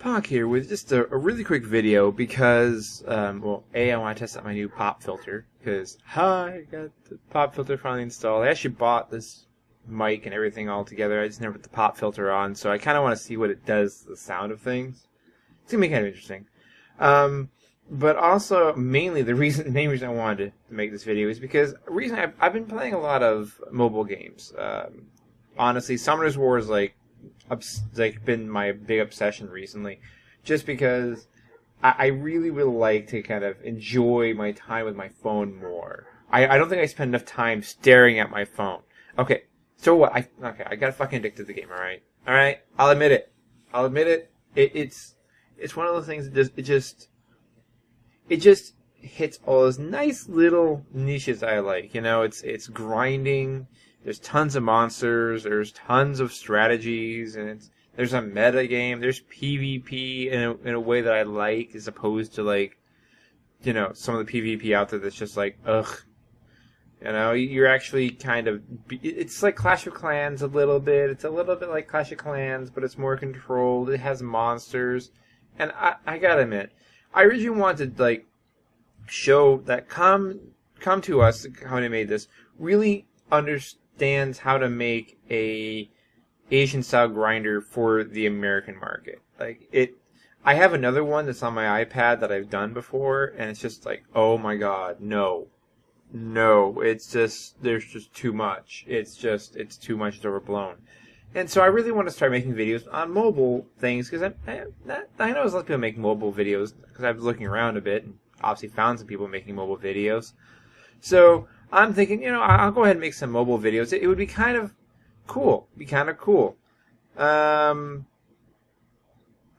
Pock here with just a really quick video because, well, I want to test out my new pop filter because, I got the pop filter finally installed. I actually bought this mic and everything all together. I just never put the pop filter on, so I kind of want to see what it does to the sound of things. It's going to be kind of interesting. But also, mainly, the main reason I wanted to make this video is because I've been playing a lot of mobile games. Honestly, Summoner's War is been my big obsession recently, just because I really would like to kind of enjoy my time with my phone more. I don't think I spend enough time staring at my phone. Okay, so what? I got fucking addicted to the game. All right. I'll admit it. It's one of those things that it just hits all those nice little niches I like. You know, it's grinding. There's tons of monsters. There's tons of strategies, and there's a meta game. There's PvP in a way that I like, as opposed to some of the PvP out there that's just like ugh. You know, you're actually kind of it's like Clash of Clans a little bit. It's a little bit like Clash of Clans, but it's more controlled. It has monsters, and I gotta admit, I originally wanted to show that come to us. The company made this really understands how to make a Asian style grinder for the American market. I have another one that's on my iPad that I've done before, and it's just like, oh my god, no, it's just there's just too much. It's too much. It's overblown. And so I really want to start making videos on mobile things because I know there's a lot of people make mobile videos because I was looking around a bit and obviously found some people making mobile videos. So I'm thinking, I'll go ahead and make some mobile videos. It would be kind of cool.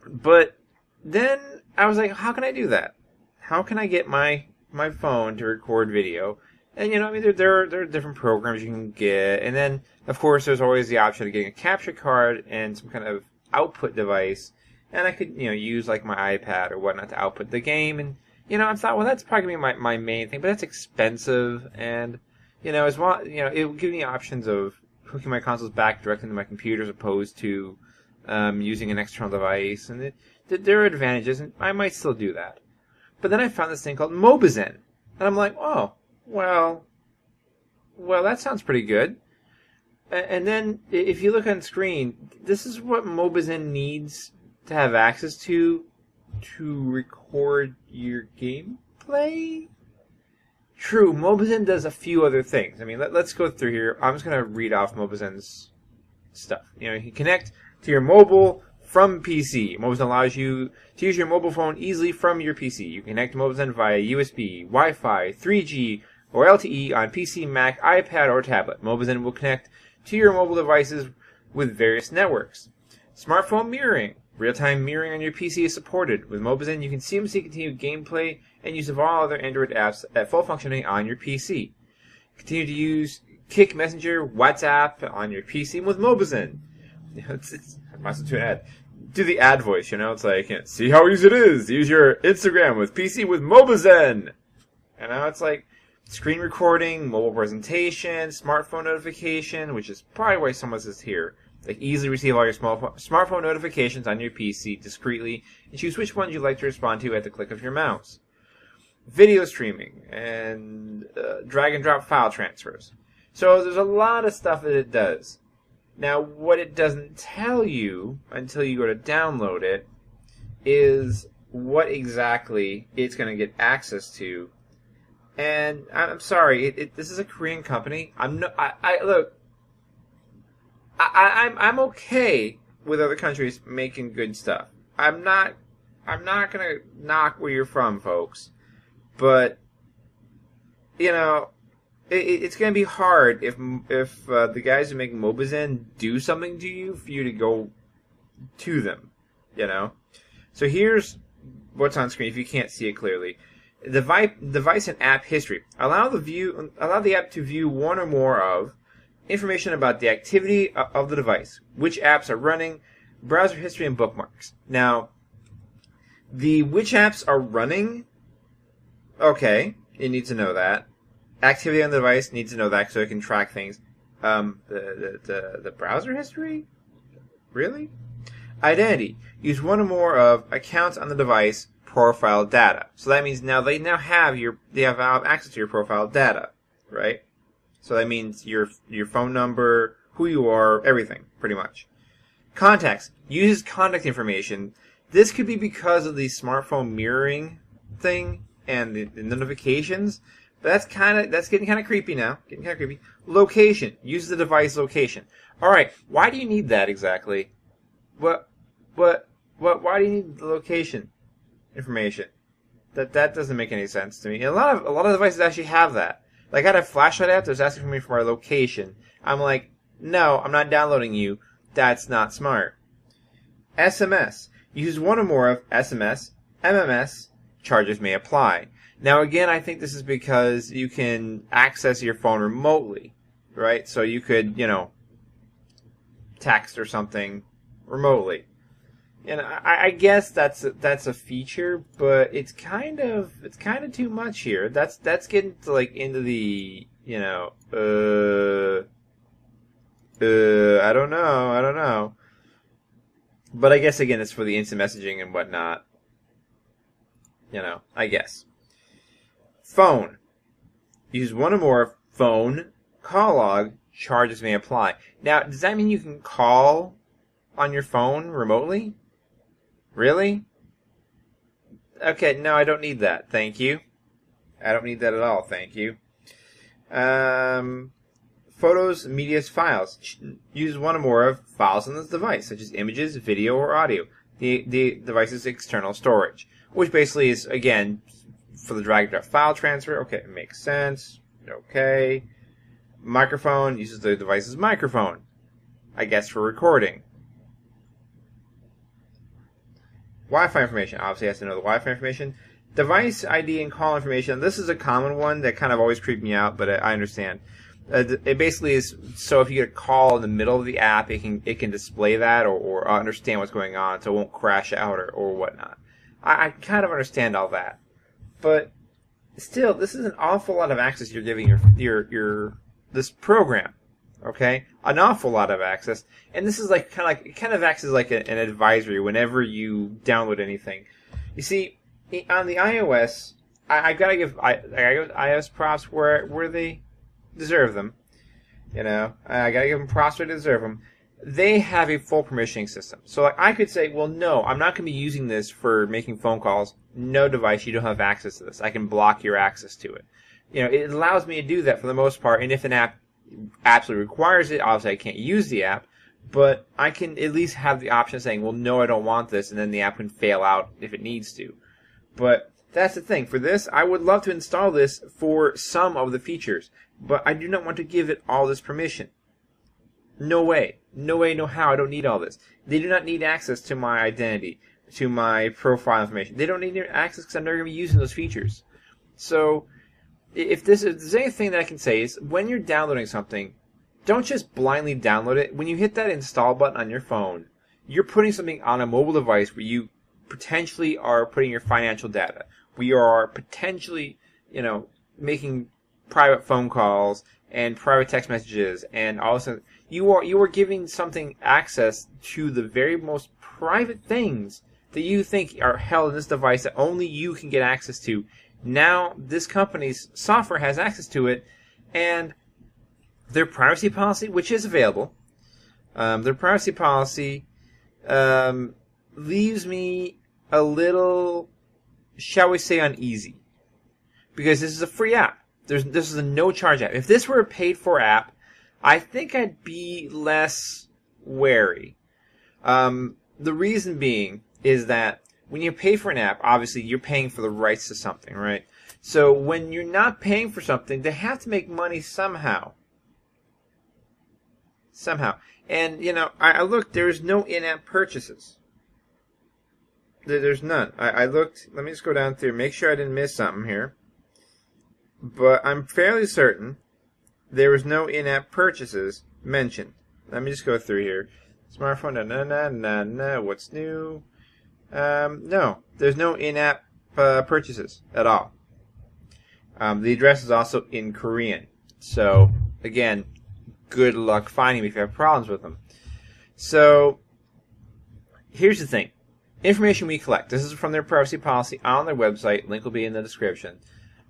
But then I was like, how can I do that? How can I get my phone to record video? And there are different programs you can get, and then of course there's always the option of getting a capture card and some kind of output device, and I could use like my iPad or whatnot to output the game. And I thought, well, that's probably gonna be my main thing, but that's expensive, and as well, it would give me options of hooking my consoles back directly to my computer as opposed to using an external device, and there are advantages, and I might still do that. But then I found this thing called Mobizen, and I'm like, oh, well, that sounds pretty good. And then if you look on screen, this is what Mobizen needs to have access to record your gameplay. True, Mobizen does a few other things. I mean, let's go through here. I'm just going to read off Mobizen's stuff. You can connect to your mobile from PC. Mobizen allows you to use your mobile phone easily from your PC. You can connect to Mobizen via USB, Wi-Fi, 3G, or LTE on PC, Mac, iPad, or tablet. Mobizen will connect to your mobile devices with various networks. Smartphone mirroring. Real-time mirroring on your PC is supported. With Mobizen, you can seamlessly continue gameplay and use of all other Android apps at full functioning on your PC. Continue to use Kick Messenger, WhatsApp on your PC with Mobizen. I must have to an ad. Do the ad voice, it's like, see how easy it is. Use your Instagram with PC with Mobizen. It's like screen recording, mobile presentation, smartphone notification, which is probably why some of this is here. Easily receive all your smartphone notifications on your PC discreetly and choose which ones you'd like to respond to at the click of your mouse. Video streaming and drag and drop file transfers. So there's a lot of stuff that it does. Now, what it doesn't tell you until you go to download it is what exactly it's going to get access to. And I'm sorry, this is a Korean company. I'm okay with other countries making good stuff. I'm not gonna knock where you're from, folks. But it's gonna be hard if the guys who make Mobizen do something to you for you to go to them. So here's what's on screen if you can't see it clearly. Device and app history. Allow the app to view one or more of information about the activity of the device, which apps are running, browser history, and bookmarks. Now, the which apps are running, okay, you need to know that. Activity on the device, needs to know that so it can track things. The browser history? Really? Identity. Use one or more of accounts on the device profile data. So that means now they have access to your profile data, right? So that means your phone number, who you are, everything, pretty much. Contacts. Uses contact information. This could be because of the smartphone mirroring thing and the notifications. But that's getting kind of creepy now. Location. Uses the device location. All right. Why do you need that exactly? Why do you need the location information? That doesn't make any sense to me. And a lot of devices actually have that. Like I had a flashlight app that was asking me for my location. I'm like, no, I'm not downloading you. That's not smart. SMS. Use one or more of SMS, MMS. Charges may apply. Now again, I think this is because you can access your phone remotely, right? So you could, text or something remotely. And I guess that's a feature, but it's kind of too much here. That's getting to into the I don't know. But I guess again it's for the instant messaging and whatnot. I guess. Phone. Use one or more phone call log. Charges may apply. Now, does that mean you can call on your phone remotely? Really? Okay, no, I don't need that. Thank you. I don't need that at all. Thank you. Photos, media's files. Use one or more of files on this device, such as images, video, or audio. The device's external storage, which basically is, again, for the drag and drop file transfer. Okay, it makes sense. Okay. Microphone. Uses the device's microphone, I guess, for recording. Wi-Fi information. Obviously, has to know the Wi-Fi information. Device ID and call information. This is a common one that kind of always creeped me out, but I understand. It basically is so if you get a call in the middle of the app, it can display that or understand what's going on, so it won't crash out or whatnot. I kind of understand all that, but still, this is an awful lot of access you're giving your this program. Okay, an awful lot of access, and this is it kind of acts as like an advisory whenever you download anything. You see, on the iOS, I gotta give iOS props where they deserve them. I gotta give them props where they deserve them. They have a full permissioning system, so I could say, well, no, I'm not gonna be using this for making phone calls. No device, you don't have access to this. I can block your access to it. It allows me to do that for the most part, and if an app absolutely requires it, obviously I can't use the app, but I can at least have the option of saying, well, no, I don't want this, and then the app can fail out if it needs to. But that's the thing. For this, I would love to install this for some of the features, but I do not want to give it all this permission. No way. No way, no how. I don't need all this. They do not need access to my identity, to my profile information. They don't need access because I'm never going to be using those features. So if there's anything that I can say is when you're downloading something, don't just blindly download it. When you hit that install button on your phone, you're putting something on a mobile device where you potentially are putting your financial data. We are potentially, making private phone calls and private text messages, and also you are giving something access to the very most private things that you think are held in this device that only you can get access to. Now, this company's software has access to it, and their privacy policy, which is available, their privacy policy leaves me a little, shall we say, uneasy. Because this is a free app. This is a no-charge app. If this were a paid-for app, I think I'd be less wary. The reason being is that when you pay for an app, obviously you're paying for the rights to something, right? So when you're not paying for something, they have to make money somehow. And, I looked, there's no in-app purchases. There's none. I looked, let me just go down through, make sure I didn't miss something here. But I'm fairly certain there was no in-app purchases mentioned. Let me just go through here. Smartphone, what's new? No, there's no in-app purchases at all. The address is also in Korean. So, again, good luck finding them if you have problems with them. So, here's the thing. Information we collect. This is from their privacy policy on their website. Link will be in the description.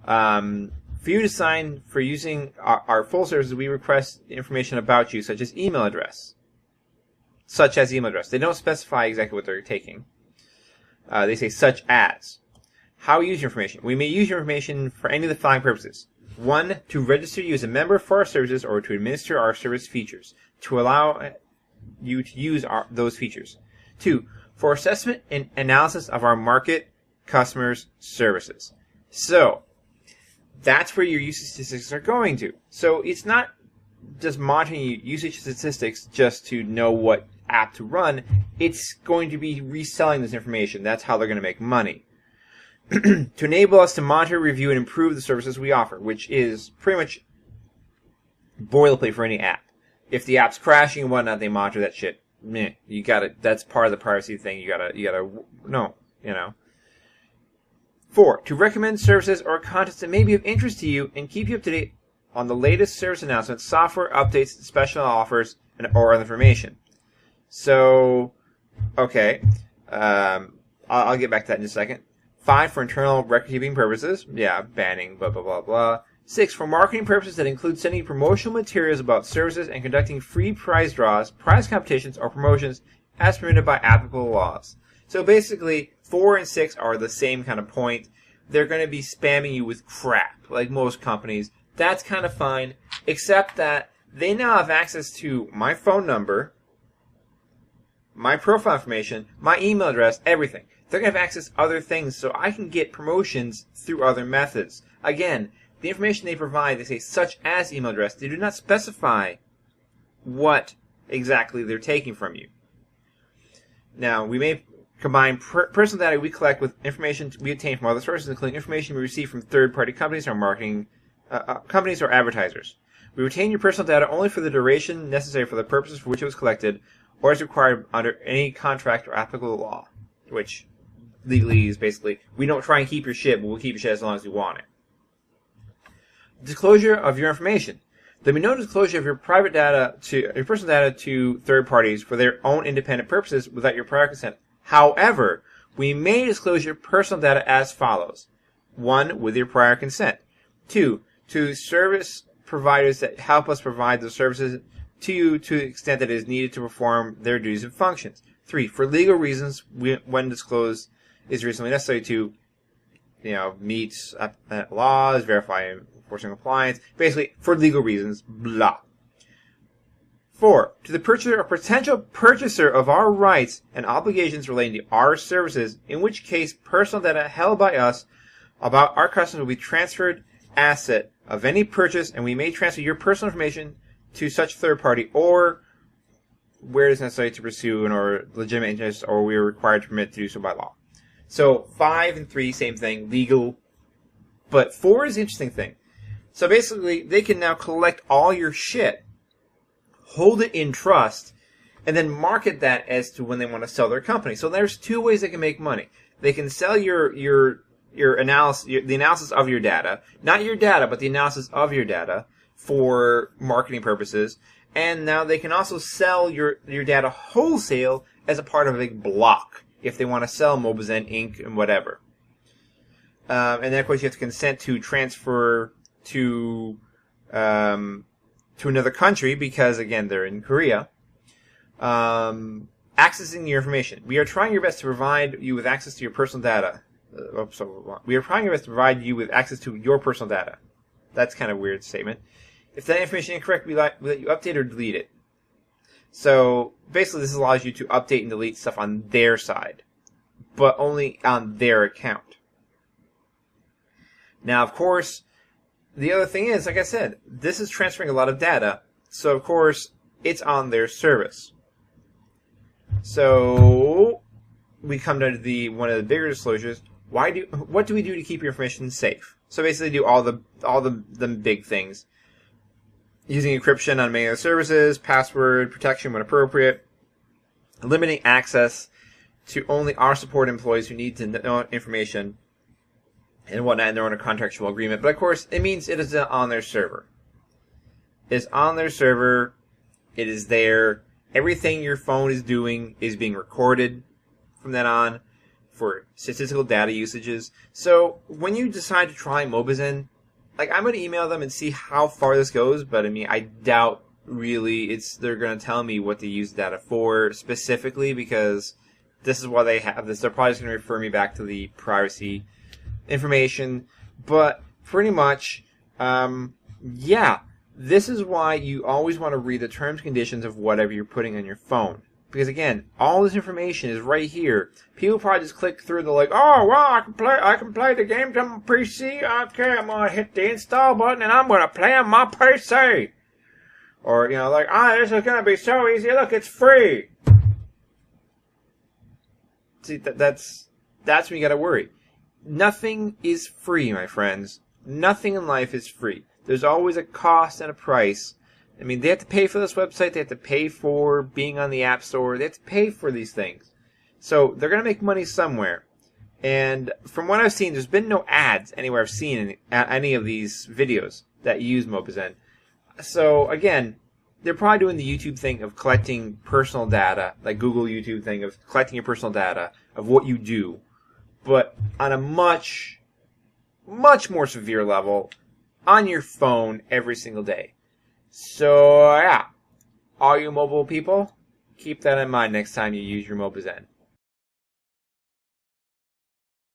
For you to sign for using our full services, we request information about you, such as email address. They don't specify exactly what they're taking. They say such as. How we use your information. We may use your information for any of the following purposes. 1. To register you as a member for our services or to administer our service features. To allow you to use those features. 2. For assessment and analysis of our market, customers, services. So, that's where your usage statistics are going to. So, it's not just monitoring usage statistics just to know what app to run. It's going to be reselling this information. That's how they're going to make money. To enable us to monitor, review, and improve the services we offer, which is pretty much boilerplate for any app. If the app's crashing and whatnot, they monitor that shit. Meh, you gotta, that's part of the privacy thing. You gotta, no, you know. 4. To recommend services or contents that may be of interest to you and keep you up to date on the latest service announcements, software updates, special offers, or other information. So, okay, I'll get back to that in a second. 5. For internal record-keeping purposes. Yeah, banning, blah, blah, blah, blah. 6. For marketing purposes that include sending promotional materials about services and conducting free prize draws, prize competitions, or promotions as permitted by applicable laws. So basically, 4 and 6 are the same kind of point. They're going to be spamming you with crap, like most companies. That's kind of fine, except that they now have access to my phone number, my profile information, my email address, everything. They're going to have access to other things, so I can get promotions through other methods. Again, the information they provide, they say such as email address. They do not specify what exactly they're taking from you. Now, we may combine personal data we collect with information we obtain from other sources, including information we receive from third-party companies or marketing companies or advertisers. We retain your personal data only for the duration necessary for the purposes for which it was collected, or as required under any contract or applicable law, which legally is basically, we don't try and keep your shit, but we'll keep your shit as long as we want it. Disclosure of your information. There will be no disclosure of your private data your personal data to third parties for their own independent purposes without your prior consent. However, we may disclose your personal data as follows. 1. With your prior consent. 2. To service providers that help us provide the services to you to the extent that it is needed to perform their duties and functions. 3. For legal reasons, when disclosed is reasonably necessary to, meet laws, verify enforcing compliance, basically for legal reasons, blah. 4. To the purchaser or potential purchaser of our rights and obligations relating to our services, in which case personal data held by us about our customers will be transferred asset of any purchase, and we may transfer your personal information to such third party or where it is necessary to pursue or legitimate interest, or we are required to permit to do so by law. So 5 and 3, same thing, legal. But 4 is the interesting thing. So basically, they can now collect all your shit, hold it in trust, and then market that as to when they want to sell their company. So there's 2 ways they can make money. They can sell your analysis, the analysis of your data, not your data, but the analysis of your data for marketing purposes. And now they can also sell your data wholesale as a part of a big block if they want to sell Mobizen, Inc. and whatever. And then, of course, you have to consent to transfer to another country because, again, they're in Korea. Accessing your information. We are trying your best to provide you with access to your personal data. We are trying our best to provide you with access to your personal data. That's kind of a weird statement. If that information is incorrect, we let you update or delete it. So basically, this allows you to update and delete stuff on their side, but only on their account. Now, of course, the other thing is, like I said, this is transferring a lot of data, so of course, it's on their service. So we come down to one of the bigger disclosures. What do we do to keep your information safe? So basically, do all the big things. Using encryption on many other services, password protection when appropriate, limiting access to only our support employees who need to know information and whatnot, and they're on a contractual agreement. But of course, it means it is on their server. It's on their server. It is there. Everything your phone is doing is being recorded. from then on for statistical data usages. So when you decide to try Mobizen, like, I'm going to email them and see how far this goes, but I mean, I doubt really they're going to tell me what to use data for specifically, because this is why they have this. They're probably just going to refer me back to the privacy information. But pretty much, yeah, this is why you always want to read the terms and conditions of whatever you're putting on your phone. Because again, all this information is right here. People probably just click through. They're like, "Oh, well, I can play the games on my PC. Okay, I'm gonna hit the install button and I'm gonna play on my PC." Or like, "Ah, this is gonna be so easy. Look, it's free." See, that's when you gotta worry. Nothing is free, my friends. Nothing in life is free. There's always a cost and a price. I mean, they have to pay for this website. They have to pay for being on the App Store. They have to pay for these things. So they're going to make money somewhere. And from what I've seen, there's been no ads anywhere I've seen in any of these videos that use Mobizen. So again, they're probably doing the YouTube thing of collecting personal data, like Google YouTube thing of collecting your personal data of what you do, but on a much, much more severe level on your phone every single day. So, yeah, all you mobile people, keep that in mind next time you use your Mobizen.